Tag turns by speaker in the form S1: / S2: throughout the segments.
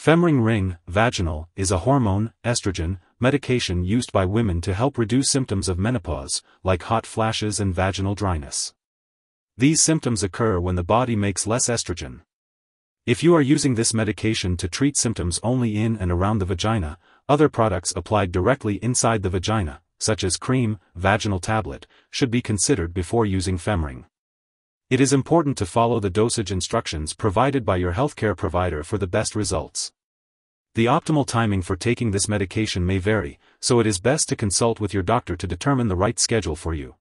S1: Femring Ring, Vaginal, is a hormone, estrogen, medication used by women to help reduce symptoms of menopause, like hot flashes and vaginal dryness. These symptoms occur when the body makes less estrogen. If you are using this medication to treat symptoms only in and around the vagina, other products applied directly inside the vagina, such as cream, vaginal tablet, should be considered before using Femring. It is important to follow the dosage instructions provided by your healthcare provider for the best results. The optimal timing for taking this medication may vary, so it is best to consult with your doctor to determine the right schedule for you.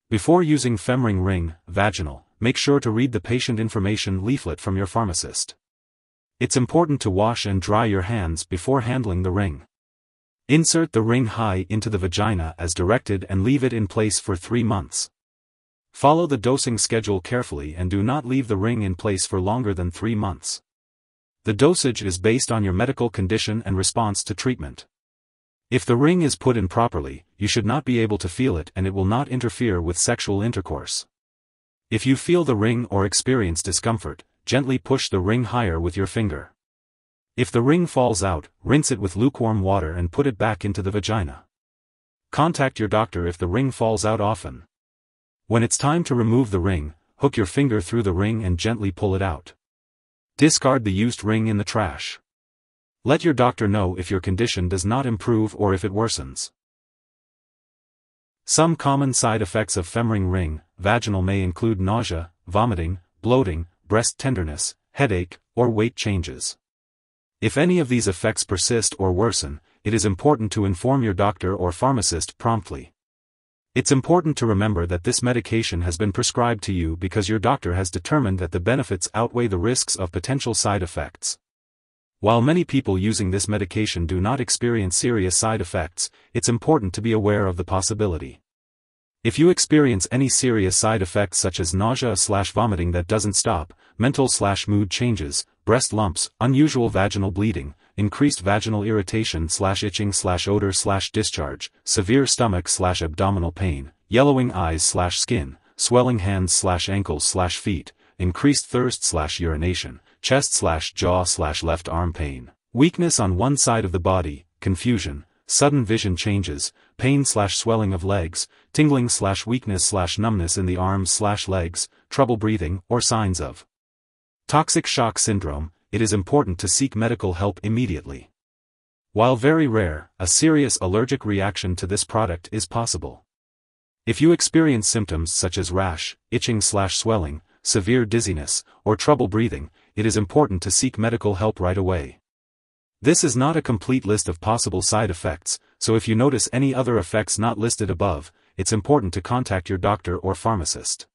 S1: Before using Femring Ring, Vaginal, make sure to read the patient information leaflet from your pharmacist. It's important to wash and dry your hands before handling the ring. Insert the ring high into the vagina as directed and leave it in place for 3 months. Follow the dosing schedule carefully and do not leave the ring in place for longer than 3 months. The dosage is based on your medical condition and response to treatment. If the ring is put in properly, you should not be able to feel it and it will not interfere with sexual intercourse. If you feel the ring or experience discomfort, gently push the ring higher with your finger. If the ring falls out, rinse it with lukewarm water and put it back into the vagina. Contact your doctor if the ring falls out often. When it's time to remove the ring, hook your finger through the ring and gently pull it out. Discard the used ring in the trash. Let your doctor know if your condition does not improve or if it worsens. Some common side effects of Femring Ring, Vaginal may include nausea, vomiting, bloating, breast tenderness, headache, or weight changes. If any of these effects persist or worsen, it is important to inform your doctor or pharmacist promptly. It's important to remember that this medication has been prescribed to you because your doctor has determined that the benefits outweigh the risks of potential side effects. While many people using this medication do not experience serious side effects, it's important to be aware of the possibility. If you experience any serious side effects such as nausea/vomiting that doesn't stop, mental/mood changes, breast lumps, unusual vaginal bleeding, increased vaginal irritation/itching/odor/discharge, severe stomach/abdominal pain, yellowing eyes/skin, swelling hands/ankles/feet, increased thirst/urination, chest/jaw/left arm pain, weakness on one side of the body, confusion, sudden vision changes, pain/swelling of legs, tingling/weakness/numbness in the arms/legs, trouble breathing, or signs of toxic shock syndrome, it is important to seek medical help immediately. While very rare, a serious allergic reaction to this product is possible. If you experience symptoms such as rash, itching/swelling, severe dizziness, or trouble breathing, it is important to seek medical help right away. This is not a complete list of possible side effects, so if you notice any other effects not listed above, it's important to contact your doctor or pharmacist.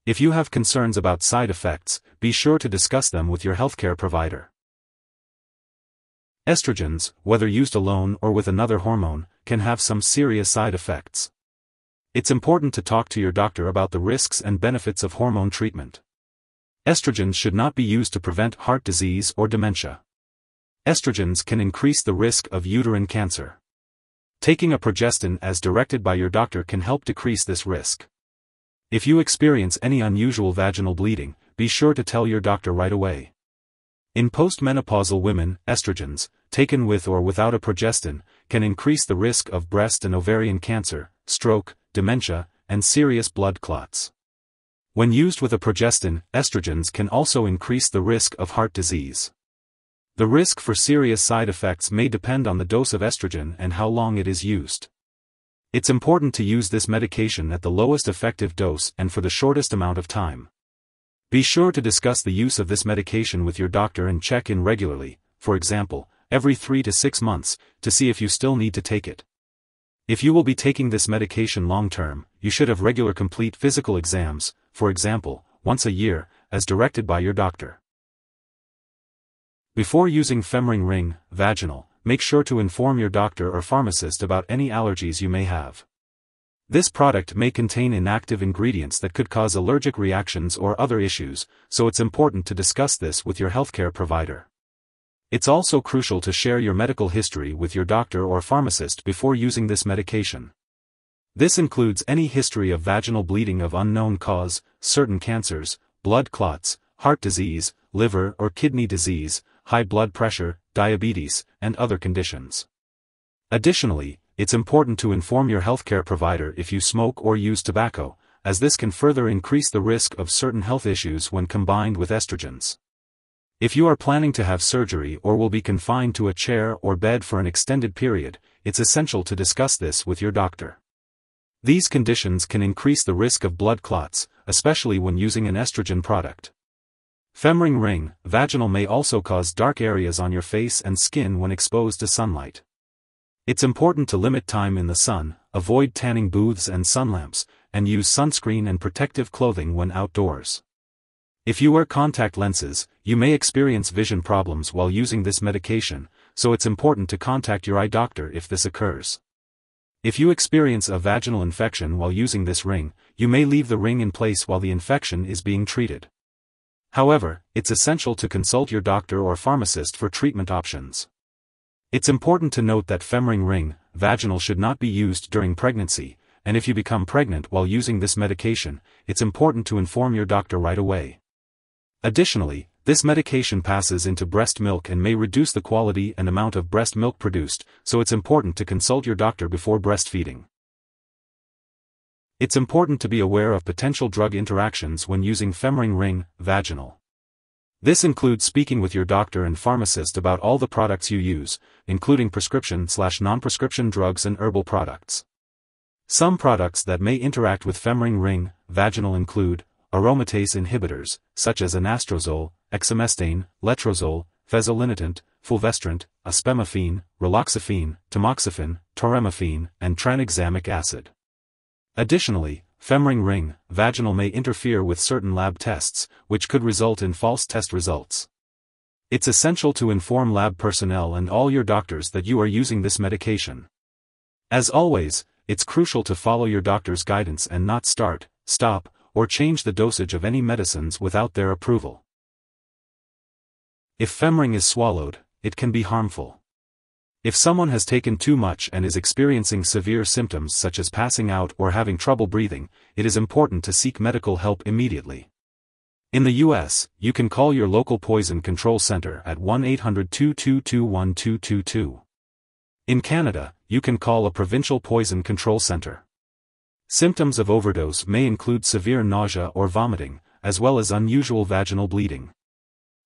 S1: If you have concerns about side effects, be sure to discuss them with your healthcare provider. Estrogens, whether used alone or with another hormone, can have some serious side effects. It's important to talk to your doctor about the risks and benefits of hormone treatment. Estrogens should not be used to prevent heart disease or dementia. Estrogens can increase the risk of uterine cancer. Taking a progestin as directed by your doctor can help decrease this risk. If you experience any unusual vaginal bleeding, be sure to tell your doctor right away. In postmenopausal women, estrogens, taken with or without a progestin, can increase the risk of breast and ovarian cancer, stroke, dementia, and serious blood clots. When used with a progestin, estrogens can also increase the risk of heart disease. The risk for serious side effects may depend on the dose of estrogen and how long it is used. It's important to use this medication at the lowest effective dose and for the shortest amount of time. Be sure to discuss the use of this medication with your doctor and check in regularly, for example, every 3 to 6 months, to see if you still need to take it. If you will be taking this medication long-term, you should have regular complete physical exams, for example, once a year, as directed by your doctor. Before using Femring Ring, Vaginal, make sure to inform your doctor or pharmacist about any allergies you may have. This product may contain inactive ingredients that could cause allergic reactions or other issues, so it's important to discuss this with your healthcare provider. It's also crucial to share your medical history with your doctor or pharmacist before using this medication. This includes any history of vaginal bleeding of unknown cause, certain cancers, blood clots, heart disease, liver or kidney disease, high blood pressure, diabetes, and other conditions. Additionally, it's important to inform your healthcare provider if you smoke or use tobacco, as this can further increase the risk of certain health issues when combined with estrogens. If you are planning to have surgery or will be confined to a chair or bed for an extended period, it's essential to discuss this with your doctor. These conditions can increase the risk of blood clots, especially when using an estrogen product. Femring ring, vaginal may also cause dark areas on your face and skin when exposed to sunlight. It's important to limit time in the sun, avoid tanning booths and sun lamps, and use sunscreen and protective clothing when outdoors. If you wear contact lenses, you may experience vision problems while using this medication, so it's important to contact your eye doctor if this occurs. If you experience a vaginal infection while using this ring, you may leave the ring in place while the infection is being treated. However, it's essential to consult your doctor or pharmacist for treatment options. It's important to note that Femring ring, vaginal should not be used during pregnancy, and if you become pregnant while using this medication, it's important to inform your doctor right away. Additionally, this medication passes into breast milk and may reduce the quality and amount of breast milk produced, so it's important to consult your doctor before breastfeeding. It's important to be aware of potential drug interactions when using Femring ring, vaginal. This includes speaking with your doctor and pharmacist about all the products you use, including prescription/non-prescription drugs and herbal products. Some products that may interact with Femring ring, vaginal include aromatase inhibitors, such as anastrozole, exemestane, letrozole, fezolinetant, fulvestrant, aspemifene, raloxifene, tamoxifen, toremifene, and tranexamic acid. Additionally, Femring ring, vaginal may interfere with certain lab tests, which could result in false test results. It's essential to inform lab personnel and all your doctors that you are using this medication. As always, it's crucial to follow your doctor's guidance and not start, stop, or change the dosage of any medicines without their approval. If Femring is swallowed, it can be harmful. If someone has taken too much and is experiencing severe symptoms such as passing out or having trouble breathing, it is important to seek medical help immediately. In the U.S., you can call your local poison control center at 1-800-222-1222. In Canada, you can call a provincial poison control center. Symptoms of overdose may include severe nausea or vomiting, as well as unusual vaginal bleeding.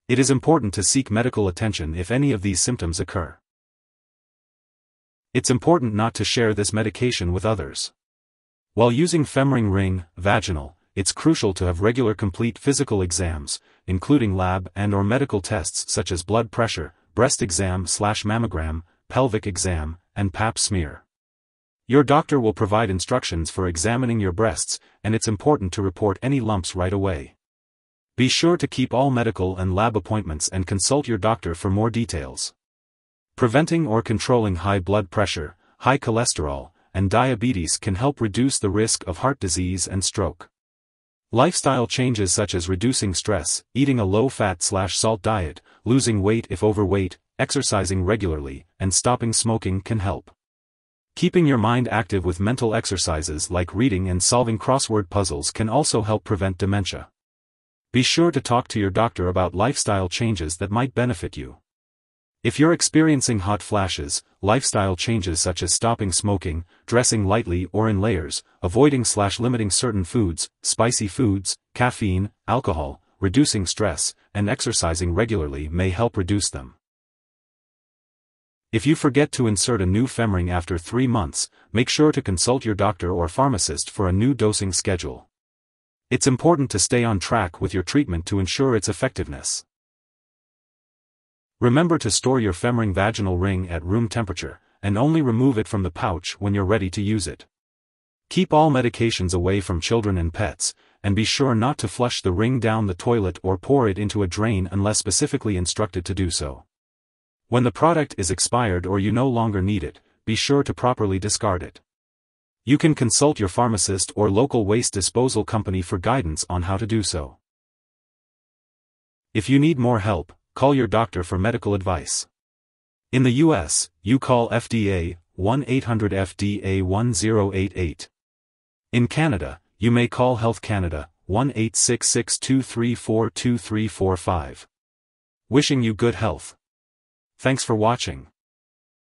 S1: It is important to seek medical attention if any of these symptoms occur. It's important not to share this medication with others. While using Femring ring, vaginal, it's crucial to have regular complete physical exams, including lab and/or medical tests such as blood pressure, breast exam/mammogram, pelvic exam, and pap smear. Your doctor will provide instructions for examining your breasts, and it's important to report any lumps right away. Be sure to keep all medical and lab appointments and consult your doctor for more details. Preventing or controlling high blood pressure, high cholesterol, and diabetes can help reduce the risk of heart disease and stroke. Lifestyle changes such as reducing stress, eating a low-fat/salt diet, losing weight if overweight, exercising regularly, and stopping smoking can help. Keeping your mind active with mental exercises like reading and solving crossword puzzles can also help prevent dementia. Be sure to talk to your doctor about lifestyle changes that might benefit you. If you're experiencing hot flashes, lifestyle changes such as stopping smoking, dressing lightly or in layers, avoiding/limiting certain foods, spicy foods, caffeine, alcohol, reducing stress, and exercising regularly may help reduce them. If you forget to insert a new Femring after 3 months, make sure to consult your doctor or pharmacist for a new dosing schedule. It's important to stay on track with your treatment to ensure its effectiveness. Remember to store your Femring vaginal ring at room temperature, and only remove it from the pouch when you're ready to use it. Keep all medications away from children and pets, and be sure not to flush the ring down the toilet or pour it into a drain unless specifically instructed to do so. When the product is expired or you no longer need it, be sure to properly discard it. You can consult your pharmacist or local waste disposal company for guidance on how to do so. If you need more help, call your doctor for medical advice. In the U.S., you call FDA, 1-800-FDA-1088. In Canada, you may call Health Canada, 1-866-234-2345. Wishing you good health. Thanks for watching.